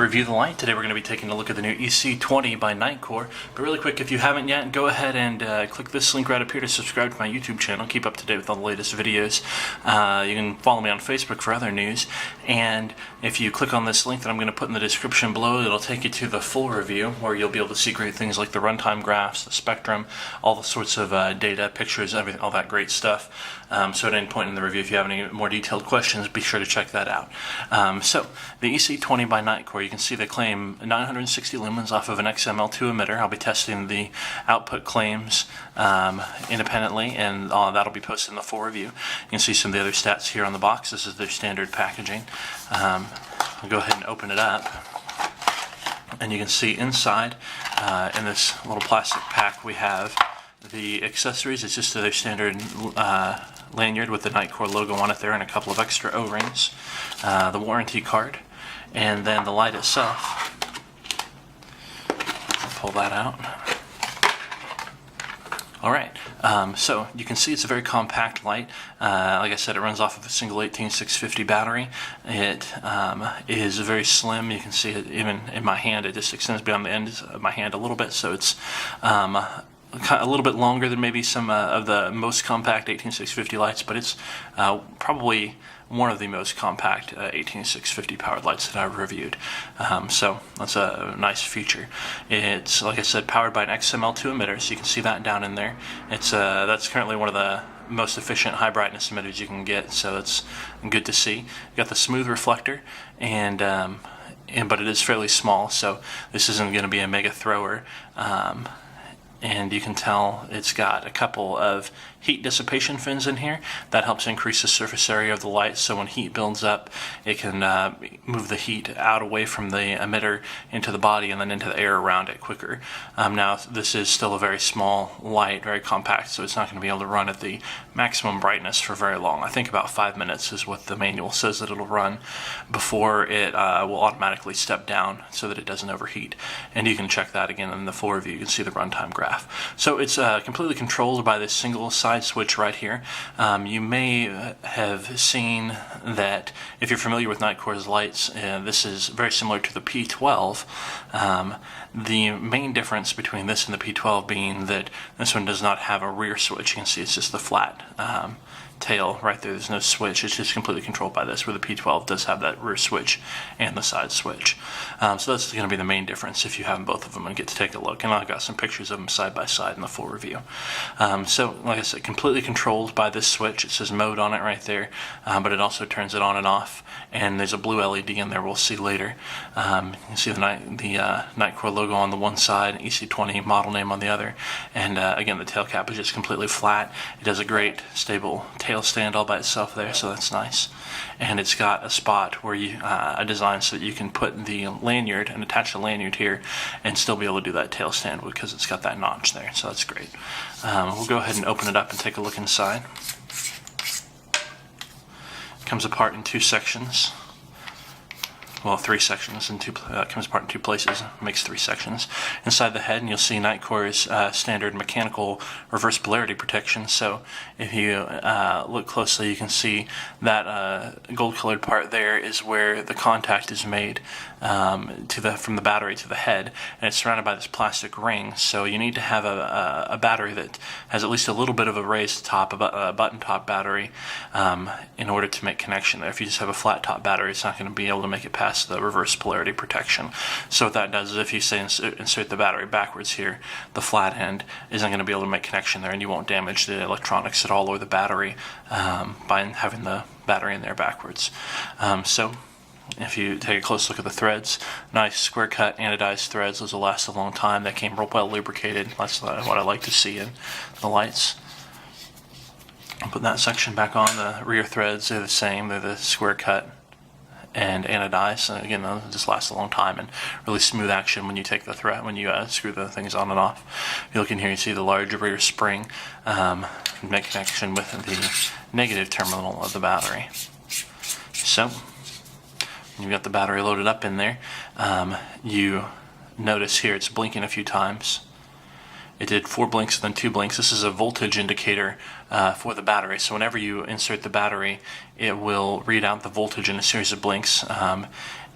review the light. Today we're going to be taking a look at the new EC20 by Nitecore. But really quick, if you haven't yet, go ahead and click this link right up here to subscribe to my YouTube channel. Keep up to date with all the latest videos. You can follow me on Facebook for other news. And if you click on this link that I'm going to put in the description below, it'll take you to the full review where you'll be able to see great things like the runtime graphs, the spectrum, all the sorts of data, pictures, everything, all that great stuff. So at any point in the review, if you have any more detailed questions, be sure to check that out. So the EC20 by Nitecore, you can see they claim 960 lumens off of an XML2 emitter. I'll be testing the output claims independently, and that'll be posted in the full review. You can see some of the other stats here on the box. This is their standard packaging. I'll go ahead and open it up, and you can see inside in this little plastic pack we have the accessories. It's just their standard lanyard with the Nitecore logo on it there and a couple of extra O-rings, the warranty card, and then the light itself. Pull that out. Alright, so you can see it's a very compact light. Like I said, it runs off of a single 18650 battery. It is very slim. You can see it even in my hand. It just extends beyond the end of my hand a little bit, so it's a little bit longer than maybe some of the most compact 18650 lights, but it's probably one of the most compact 18650 powered lights that I've reviewed. So that's a nice feature. It's, like I said, powered by an XML2 emitter, so you can see that down in there. It's that's currently one of the most efficient high brightness emitters you can get, so it's good to see. You got the smooth reflector, but it is fairly small, so this isn't going to be a mega thrower. And you can tell it's got a couple of heat dissipation fins in here. That helps increase the surface area of the light, so when heat builds up, it can move the heat out away from the emitter into the body and then into the air around it quicker. Now, this is still a very small light, very compact, so it's not going to be able to run at the maximum brightness for very long. I think about 5 minutes is what the manual says that it'll run before it will automatically step down so that it doesn't overheat. And you can check that again in the full review. You can see the runtime graph. So it's completely controlled by this single side switch right here. You may have seen that if you're familiar with Nitecore's lights, this is very similar to the P12. The main difference between this and the P12 being that this one does not have a rear switch. You can see it's just the flat tail right there. There's no switch. It's just completely controlled by this, where the P12 does have that rear switch and the side switch. So that's going to be the main difference if you have both of them and get to take a look. And I've got some pictures of them side by side in the full review. So like I said, completely controlled by this switch. It says mode on it right there, but it also turns it on and off. And there's a blue LED in there we'll see later. You can see the Nitecore logo on the one side, EC20 model name on the other. And again, the tail cap is just completely flat. It does a great stable tail stand all by itself there, so that's nice. And it's got a spot where you a design so that you can put the lanyard and attach the lanyard here and still be able to do that tail stand because it's got that notch there, so that's great. We'll go ahead and open it up and take a look inside. It comes apart in two sections. Well, three sections, and comes apart in two places, makes three sections. Inside the head, and you'll see Nitecore's standard mechanical reverse polarity protection. So if you look closely, you can see that gold-colored part there is where the contact is made from the battery to the head, and it's surrounded by this plastic ring. So you need to have a battery that has at least a little bit of a raised top, a button-top battery, in order to make connection there. If you just have a flat-top battery, it's not going to be able to make it past the reverse polarity protection. So what that does is if you say insert the battery backwards here, the flat end isn't going to be able to make connection there, and you won't damage the electronics at all or the battery by having the battery in there backwards. So if you take a close look at the threads, nice square cut anodized threads. Those will last a long time. They came real well lubricated. That's what I like to see in the lights. I'll put that section back on. The rear threads are the same. They're the square cut and anodized. So again, they'll just last a long time and really smooth action when you take the thread, when you screw the things on and off. If you look in here, you see the large rear spring make connection with the negative terminal of the battery. So you've got the battery loaded up in there. You notice here it's blinking a few times. It did 4 blinks and then 2 blinks. This is a voltage indicator for the battery. So whenever you insert the battery, it will read out the voltage in a series of blinks.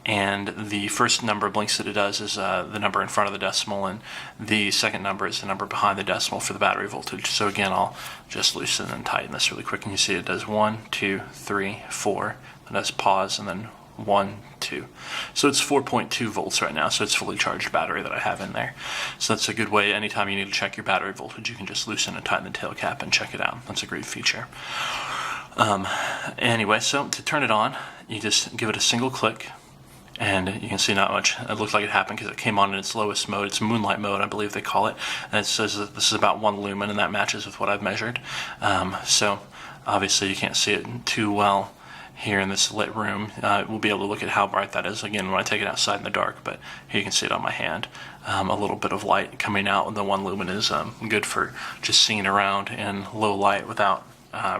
and the first number of blinks that it does is the number in front of the decimal, and the second number is the number behind the decimal for the battery voltage. So again, I'll just loosen and tighten this really quick, and you see it does 1, 2, 3, 4, and that's pause, and then 1, 2. So it's 4.2 volts right now, so it's fully charged battery that I have in there. So that's a good way, anytime you need to check your battery voltage, you can just loosen and tighten the tail cap and check it out. That's a great feature. Anyway, so to turn it on, you just give it a single click, and you can see not much. It looked like it happened because it came on in its lowest mode. It's moonlight mode, I believe they call it, and it says that this is about 1 lumen, and that matches with what I've measured. So obviously you can't see it too well here in this lit room. We'll be able to look at how bright that is again when I take it outside in the dark, but here you can see it on my hand. A little bit of light coming out, and the 1 lumen is good for just seeing around in low light without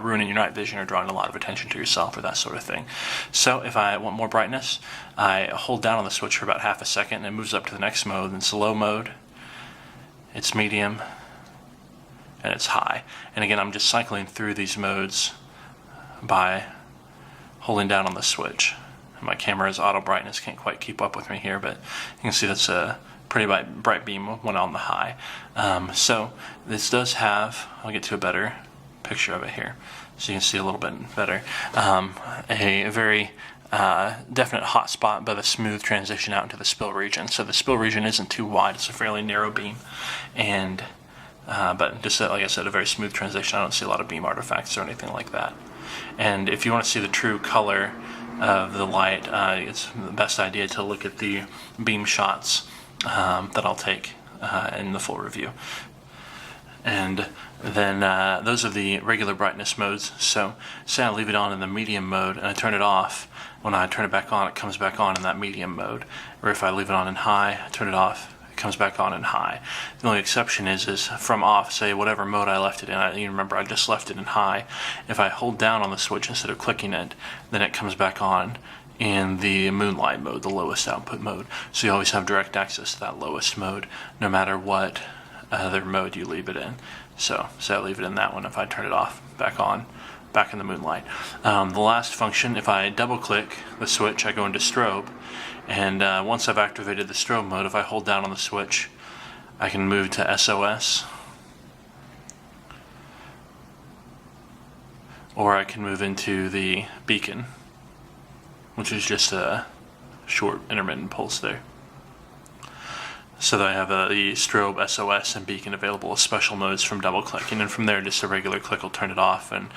ruining your night vision or drawing a lot of attention to yourself or that sort of thing. So if I want more brightness, I hold down on the switch for about half a second, and it moves up to the next mode. And it's low mode, it's medium, and it's high. And again, I'm just cycling through these modes by holding down on the switch. My camera's auto brightness can't quite keep up with me here, but you can see that's a pretty bright beam when on the high. So this does have, I'll get to a better picture of it here so you can see a little bit better, a very definite hot spot by the smooth transition out into the spill region. So the spill region isn't too wide, it's a fairly narrow beam, and but just like I said, a very smooth transition. I don't see a lot of beam artifacts or anything like that. And if you want to see the true color of the light, it's the best idea to look at the beam shots that I'll take in the full review. And then those are the regular brightness modes. So say I leave it on in the medium mode and I turn it off. When I turn it back on, it comes back on in that medium mode. Or if I leave it on in high, I turn it off, it comes back on in high. The only exception is from off, say whatever mode I left it in. You remember I just left it in high. If I hold down on the switch instead of clicking it, then it comes back on in the moonlight mode, the lowest output mode. So you always have direct access to that lowest mode, no matter what other mode you leave it in. So I leave it in that one. If I turn it off, back on, back in the moonlight. The last function, if I double click the switch, I go into strobe, and once I've activated the strobe mode, if I hold down on the switch, I can move to SOS, or I can move into the beacon, which is just a short intermittent pulse there. So that I have the strobe, SOS, and beacon available as special modes from double clicking, and from there just a regular click will turn it off, and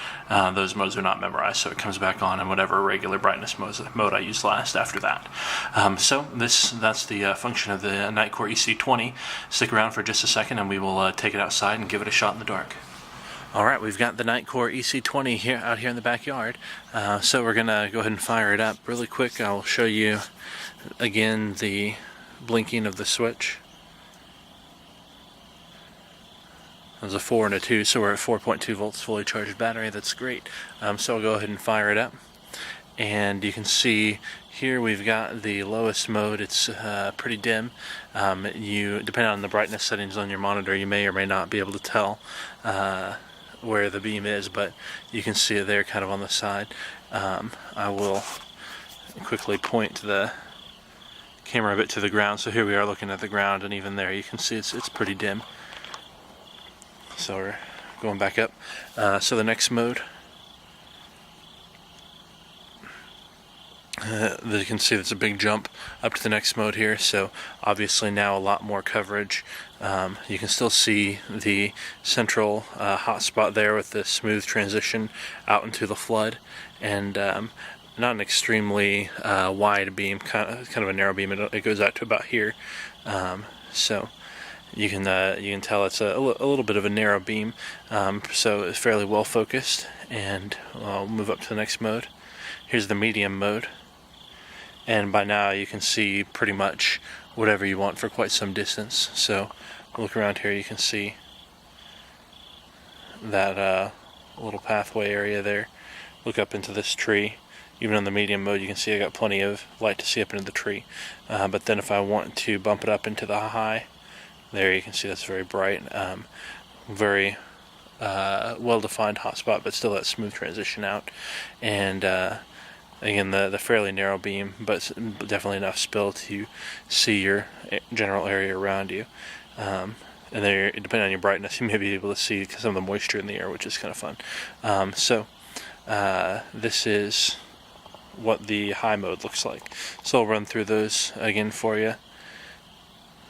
those modes are not memorized, so it comes back on in whatever regular brightness mode I used last after that. So that's the function of the Nitecore EC20. Stick around for just a second and we will take it outside and give it a shot in the dark. Alright, we've got the Nitecore EC20 out here in the backyard, so we're going to go ahead and fire it up really quick. I'll show you again the blinking of the switch. There's a 4 and a 2, so we're at 4.2 volts fully charged battery. That's great. So I'll go ahead and fire it up, and you can see here we've got the lowest mode. It's pretty dim. Depending on the brightness settings on your monitor, you may or may not be able to tell where the beam is, but you can see it there kind of on the side. I will quickly point the camera a bit to the ground, so here we are looking at the ground, and even there you can see it's pretty dim. So we're going back up. So the next mode, you can see that's a big jump up to the next mode here, so obviously now a lot more coverage. You can still see the central hotspot there with the smooth transition out into the flood, and not an extremely wide beam, kind of a narrow beam. It goes out to about here, so you can tell it's a little bit of a narrow beam, so it's fairly well focused. And I'll move up to the next mode. Here's the medium mode, and by now you can see pretty much whatever you want for quite some distance. So look around here, you can see that little pathway area there. Look up into this tree. Even on the medium mode, you can see I got plenty of light to see up into the tree. But then if I want to bump it up into the high, there you can see that's very bright, very well-defined hotspot, but still that smooth transition out. And Again, the fairly narrow beam, but definitely enough spill to see your general area around you. And then, depending on your brightness, you may be able to see some of the moisture in the air, which is kind of fun. This is what the high mode looks like. So I'll run through those again for you.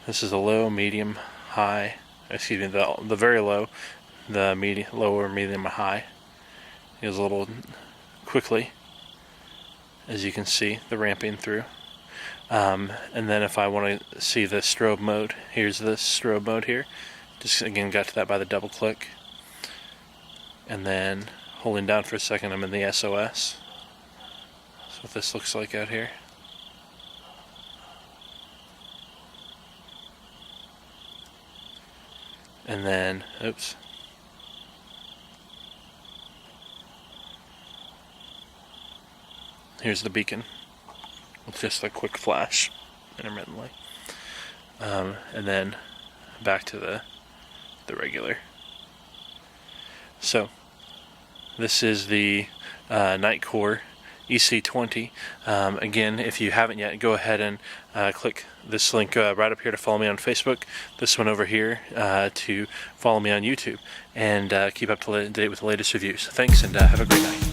This is the low, medium, high. Excuse me, the very low, the medium, lower, medium, and high. It goes a little quickly, as you can see, the ramping through. And then if I want to see the strobe mode, here's the strobe mode here. Just again got to that by the double click. And then holding down for a second, I'm in the SOS. That's what this looks like out here. And then, oops. Here's the beacon with just a quick flash intermittently. And then back to the regular. So this is the Nitecore EC20. Again, if you haven't yet, go ahead and click this link right up here to follow me on Facebook, this one over here to follow me on YouTube, and keep up to date with the latest reviews. Thanks, and have a great night.